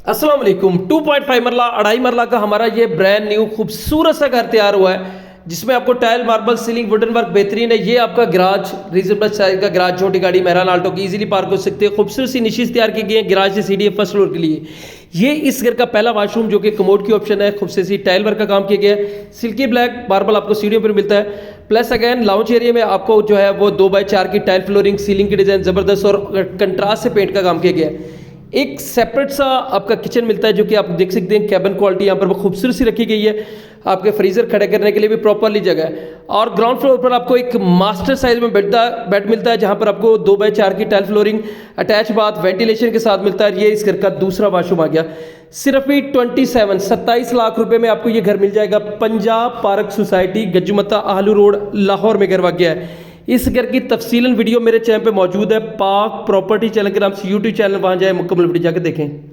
अस्सलाम वालेकुम। 2.5 मरला 2.5 मरला का हमारा ये ब्रांड न्यू खूबसूरत सा घर तैयार हुआ है, जिसमें आपको tile, marble, ceiling, wooden work बेहतरीन है। ये आपका गराज रीजनेबल साइज का गराज, छोटी गाड़ी मेहरान आल्टो की इजीली पार्क हो सकते हैं। खूबसूरत सी निशेज तैयार की गई है गराज से सीढ़ी फर्स्ट फ्लोर के लिए। ये इस घर का पहला वॉशरूम जो कि कमोड की ऑप्शन है। खूबसूरत सी टाइल वर्क का काम किया गया है। सिल्की ब्लैक मार्बल आपको सीढ़ियों पर मिलता है। प्लस अगेन लाउंज एरिया में आपको जो है वो 2x4 की टाइल फ्लोरिंग, सीलिंग की डिजाइन जबरदस्त और कंट्रास्ट से पेंट का काम किया गया है। एक सेपरेट सा आपका किचन मिलता है जो कि आप देख सकते हैं। कैबिन क्वालिटी यहाँ पर वो खूबसूरत सी रखी गई है। आपके फ्रीजर खड़े करने के लिए भी प्रॉपरली जगह है। और ग्राउंड फ्लोर पर आपको एक मास्टर साइज में बेड मिलता है, जहाँ पर आपको 2x4 की tile flooring, attach bath, ventilation के साथ मिलता है। ये इस घर का दूसरा वॉशरूम आ गया। सिर्फ ही 27 लाख रुपए में आपको ये घर मिल जाएगा। Punjab park society, गज्जुमता, आहलू road, Lahore में घर वाक़ है। इस घर की तफसीलन वीडियो मेरे चैनल पे मौजूद है। पाक प्रॉपर्टी चैनल के नाम से यूट्यूब चैनल, वहां जाए मुकम्मल वीडियो जाकर देखें।